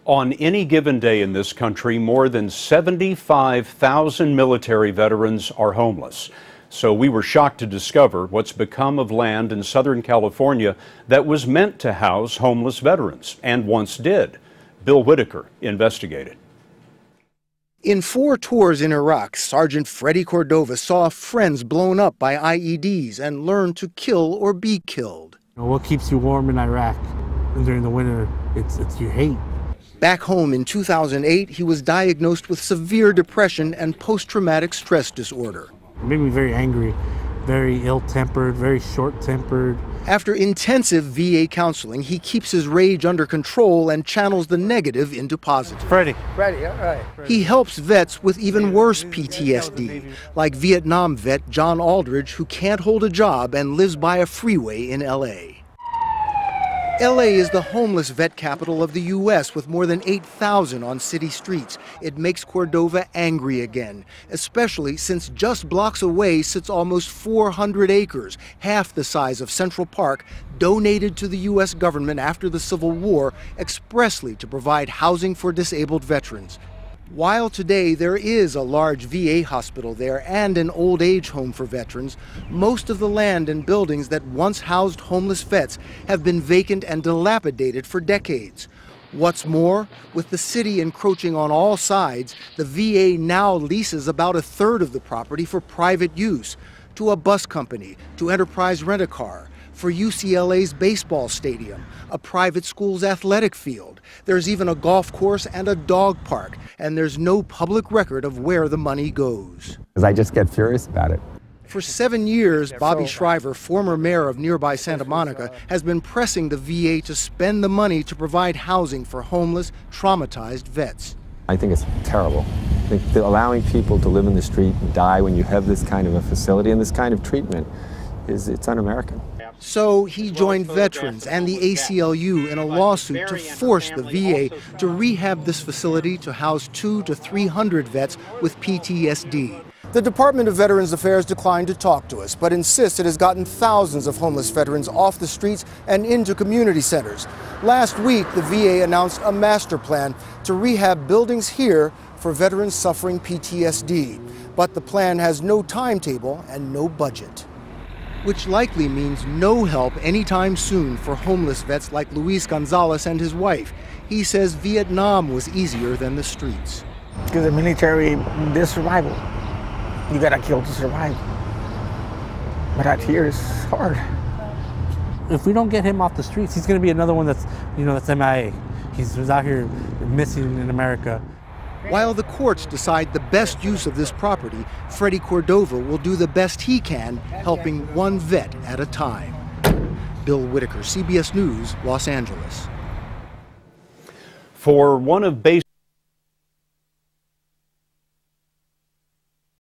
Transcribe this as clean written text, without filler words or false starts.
On any given day in this country, more than 75,000 military veterans are homeless. So we were shocked to discover what's become of land in Southern California that was meant to house homeless veterans, and once did. Bill Whitaker investigated. In 4 tours in Iraq, Sergeant Freddie Cordova saw friends blown up by IEDs and learned to kill or be killed. What keeps you warm in Iraq during the winter? It's your hate. Back home in 2008, he was diagnosed with severe depression and post-traumatic stress disorder. It made me very angry, very ill-tempered, very short-tempered. After intensive VA counseling, he keeps his rage under control and channels the negative into positive. Freddie, all right. He helps vets with even worse PTSD, like Vietnam vet John Aldridge, who can't hold a job and lives by a freeway in LA. LA is the homeless vet capital of the U.S. with more than 8,000 on city streets. It makes Cordova angry again, especially since just blocks away sits almost 400 acres, half the size of Central Park, donated to the U.S. government after the Civil War expressly to provide housing for disabled veterans. While today there is a large VA hospital there and an old age home for veterans, most of the land and buildings that once housed homeless vets have been vacant and dilapidated for decades. What's more, with the city encroaching on all sides, the VA now leases about 1/3 of the property for private use, to a bus company, to Enterprise Rent-A-Car, for UCLA's baseball stadium, a private school's athletic field. There's even a golf course and a dog park, and there's no public record of where the money goes. I just get furious about it. For 7 years, Bobby Shriver, former mayor of nearby Santa Monica, has been pressing the VA to spend the money to provide housing for homeless, traumatized vets. I think it's terrible. I think allowing people to live in the street and die when you have this kind of a facility and this kind of treatment it's un-American. So he joined veterans and the ACLU in a lawsuit to force the VA to rehab this facility to house 200 to 300 vets with PTSD. The Department of Veterans Affairs declined to talk to us, but insists it has gotten thousands of homeless veterans off the streets and into community centers. Last week, the VA announced a master plan to rehab buildings here for veterans suffering PTSD. But the plan has no timetable and no budget, which likely means no help anytime soon for homeless vets like Luis Gonzalez and his wife. He says Vietnam was easier than the streets. Because the military, there's survival. You gotta kill to survive. But out here it's hard. If we don't get him off the streets, he's gonna be another one that's MIA. He's out here missing in America. While the courts decide the best use of this property, Freddie Cordova will do the best he can, helping one vet at a time. Bill Whitaker, CBS News, Los Angeles. For one of